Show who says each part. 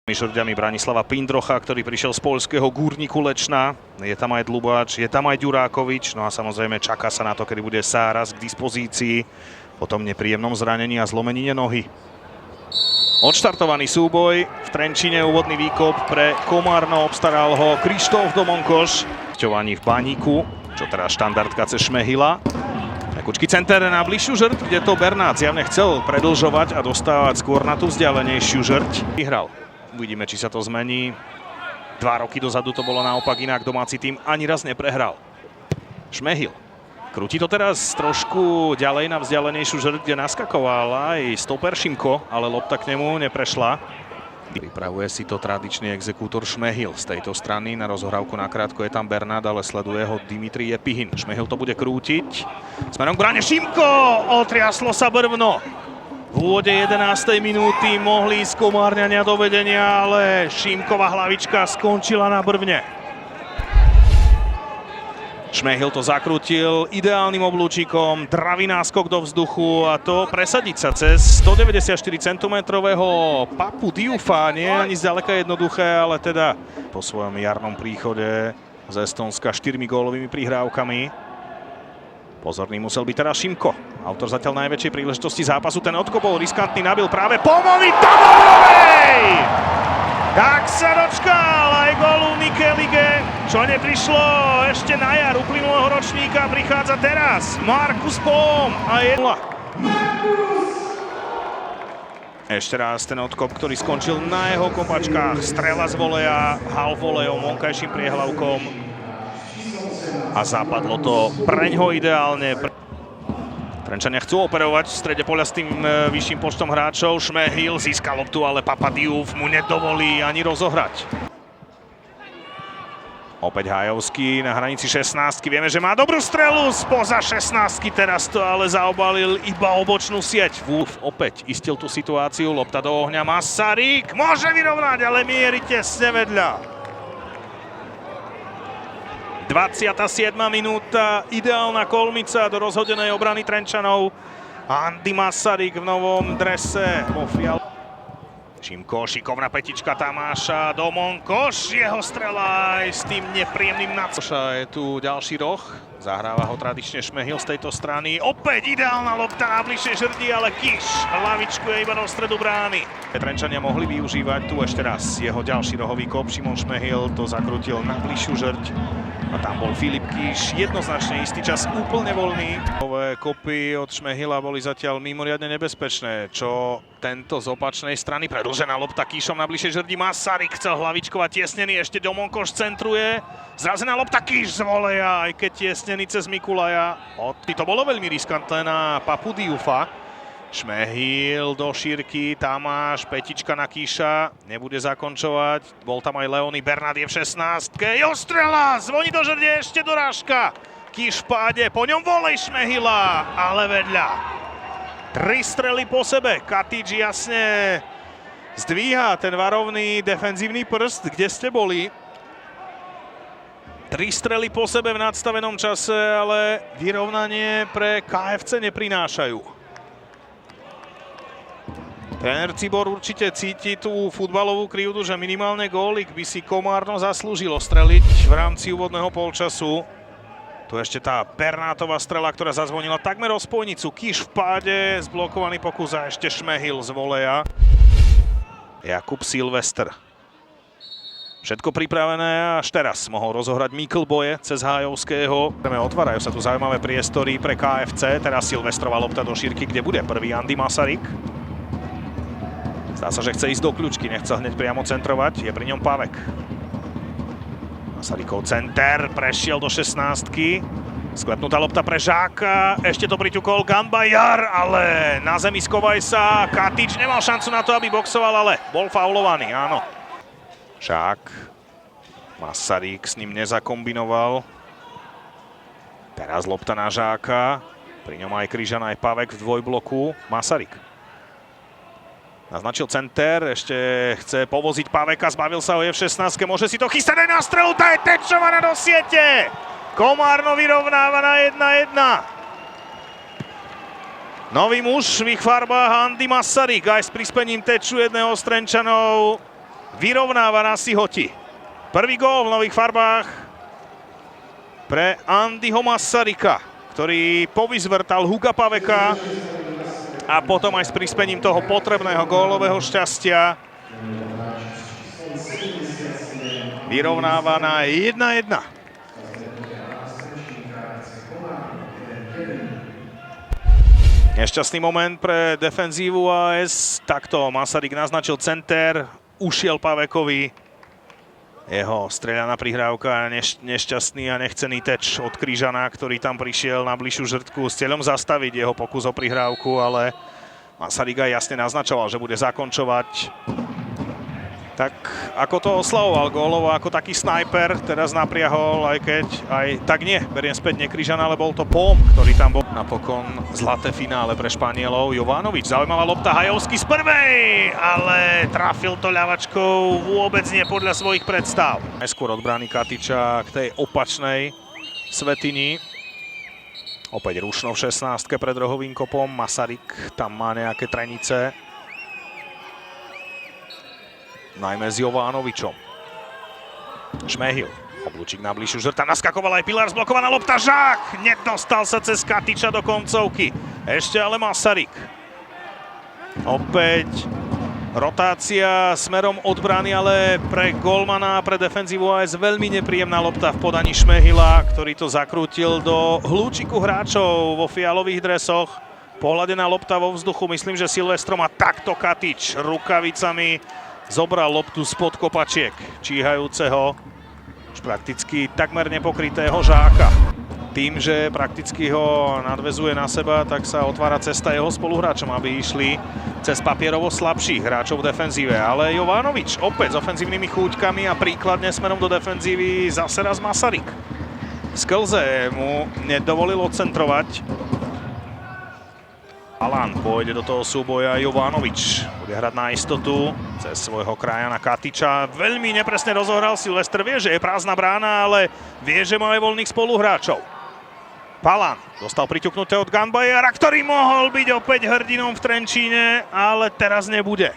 Speaker 1: Žrďami Branislava Pindrocha, ktorý prišiel z poľského Górniku Lečna. Je tam aj Dlubač, je tam aj Ďurákovič. No a samozrejme čaká sa na to, kedy bude Sáras k dispozícii po tom nepríjemnom zranení a zlomenine nohy. Odštartovaný súboj v Trenčine, úvodný výkop pre Komárno, obstaral ho Krištof Domonkoš. V Baníku, čo teraz štandardka cez Šmehila. Kučký center na bližšiu žrť, kde to Bernát zjavne chcel predĺžovať a dostávať skôr na tú vzdialenejšiu žrť. Vyhral. Uvidíme, či sa to zmení. 2 roky dozadu to bolo naopak inak, domáci tým ani raz neprehral. Šmehil. Krúti to teraz trošku ďalej na vzdialenejšiu žrť, kde naskakoval aj stoper Šimko, ale lopta k nemu neprešla. Pripravuje si to tradičný exekútor Šmehil z tejto strany. Na rozohrávku nakrátko je tam Bernát, ale sleduje ho Dimitrij Jepihin. Šmehil to bude krútiť. Smerom k bráne Šimko! Otriaslo sa brvno. V úvode 11. minúty mohli ísť Komárňania do vedenia, ale Šimková hlavička skončila na brvne. Šmehil to zakrútil ideálnym oblúčikom, dravý náskok do vzduchu a to presadiť sa cez 194 cm Papu Dioufa nie je ani zďaleka jednoduché, ale teda po svojom jarnom príchode z Estónska 4 gólovými prihrávkami. Pozorný musel byť teraz Šimko. Autor zatiaľ najväčšej príležitosti zápasu. Ten odkop bol riskantný, nabil práve Pomovi Taborovej! Tak sa dočkal aj gólu Nike Lige, čo neprišlo ešte na jar uplynulého ročníka, prichádza teraz Markus Pom a je 0. Ešte raz ten odkop, ktorý skončil na jeho kopačkách. Strela z voleja, half volejom, vonkajším priehlavkom. A zapadlo to preňho ideálne. Trenčania chcú operovať v strede poľa s tým vyšším počtom hráčov. Šmehil získal loptu, ale Papa Diouf mu nedovolí ani rozohrať. Opäť Hajovský na hranici 16. Vieme, že má dobrú strelu spoza 16. Teraz to ale zaobalil iba obočnú sieť. Wolf opäť istil tú situáciu. Lopta do ohňa. Masaryk môže vyrovnať, ale mierí tesne vedľa. 27. minúta, ideálna kolmica do rozhodenej obrany Trenčanov. Andy Masaryk v novom drese vo fial. Šimko, šikovná petička Tamáša, Domonkoš, jeho strela aj s tým nepríjemným nadskoša. Je tu ďalší roh, zahráva ho tradične Šmehil z tejto strany. Opäť ideálna lopta na bližšej žrti, ale Kiš hlavičku je iba do stredu brány. Trenčania mohli využívať tu ešte raz jeho ďalší rohový kop. Šimon Šmehil to zakrútil na bližšiu žrť. A tam bol Filip Kiš, jednoznačne istý čas úplne voľný. Nové kopy od Šmehila boli zatiaľ mimoriadne nebezpečné, čo tento z opačnej strany. Predĺžená lopta Kišom na bližšej žrti. Masaryk chcel hlavičkovať tiesnený, ešte Domonkoš centruje. Zrazená lopta Kiš z voleja, aj keď tiesnený cez Mikulaja. To bolo veľmi riskantné na Papu Dioufa. Šmehil do šírky, Tamáš, petička na Kiša, nebude zakončovať. Bol tam aj Leony, Bernát je v 16. Jostrela, zvoní do žrde, ešte dorážka. Kiš v páde, po ňom volej Šmehila, ale vedľa. 3 strely po sebe, Katič jasne zdvíha ten varovný defenzívny prst, kde ste boli. 3 strely po sebe v nadstavenom čase, ale vyrovnanie pre KFC neprinášajú. Tréner Cibor určite cíti tú futbalovú krivdu, že minimálne gólik by si Komárno zaslúžilo streliť v rámci úvodného polčasu. Tu ešte tá Bernátová strela, ktorá zazvonila takmer o spojnicu. Kiš v páde, zblokovaný pokus a ešte Šmehil z voleja. Jakub Silvester. Všetko pripravené, až teraz mohol rozohrať Mikl Boje cez Hájovského. Otvárajú sa tu zaujímavé priestory pre KFC. Teraz Silvestrová lopta do šírky, kde bude prvý Andy Masaryk. Zdá sa, že chce ísť do kľučky, nechce hneď priamo centrovať, je pri ňom Pavek. Masarykov center, prešiel do 16. Sklepnutá lopta pre Žáka, ešte to priťukol Gambajar, ale na zemi skovaj sa. Katič nemal šancu na to, aby boxoval, ale bol faulovaný, áno. Žák, Masaryk s ním nezakombinoval. Teraz lopta na Žáka, pri ňom aj Kryžan, aj Pavek v dvojbloku. Masaryk. Naznačil center, ešte chce povoziť Paveka, zbavil sa ho, je v 16. Môže si to chystať aj na strelu, tá je tečovaná do siete. Komárno vyrovnáva na 1-1. Nový muž v ich farbách Andy Masaryk, aj s prispením teču jedného z Trenčanov. vyrovnáva na Sihoti. Prvý gól v nových farbách pre Andyho Masarika, ktorý povyzvrtal Huga Paveka a potom aj s prispením toho potrebného gólového šťastia vyrovnáva na 1-1. Nešťastný moment pre defenzívu AS. Takto Masaryk naznačil center, ušiel Pavekovi. Jeho strieľaná prihrávka, nešťastný a nechcený teč od Kryžana, ktorý tam prišiel na bližšiu žrtku s cieľom zastaviť jeho pokus o prihrávku, ale Masaryk aj jasne naznačoval, že bude zakončovať. Tak ako to oslavoval gólovo, ako taký snajper, teraz napriahol, aj keď aj tak nie, beriem späť Kryžana, ale bol to Pom, ktorý tam bol. Napokon zlaté finále pre Španielov. Jovanovič, zaujímavá lopta, Hajovský z prvej, ale trafil to ľavačkou vôbec nie podľa svojich predstav. Najskôr od brány Katiča k tej opačnej svätyni. Opäť rušno v 16-ke pred rohovým kopom, Masaryk tam má nejaké trenice. Najmä s Jovanovičom. Šmehil. Oblúčik na bližšiu žrt. Tam naskakoval aj Pilar, zblokovaná lopta. Žák! Nedostal sa cez Katiča do koncovky. Ešte ale Masaryk. Opäť rotácia smerom od brány, ale pre golmana a pre defenzívu AS veľmi nepríjemná lopta v podaní Šmehila, ktorý to zakrútil do hlúčiku hráčov vo fialových dresoch. Pohľadená lopta vo vzduchu. Myslím, že Silvestrom a takto Katič rukavicami zobral loptu spod kopačiek číhajúceho, už prakticky takmer nepokrytého Žáka. Tým, že prakticky ho nadväzuje na seba, tak sa otvára cesta jeho spoluhráčom, aby išli cez papierovo slabších hráčov v defenzíve. Ale Jovanovič opäť s ofenzívnymi chúťkami a príkladne smerom do defenzívy zase raz Masaryk. Sklze mu nedovolil odcentrovať. Alan pôjde do toho súboja, Jovanovič bude hrať na istotu cez svojho krajana Katiča. Veľmi nepresne rozohral, Silvester vie, že je prázdna brána, ale vie, že má aj voľných spoluhráčov. Palan dostal priťuknuté od Ganbajera, ktorý mohol byť opäť hrdinom v Trenčíne, ale teraz nebude.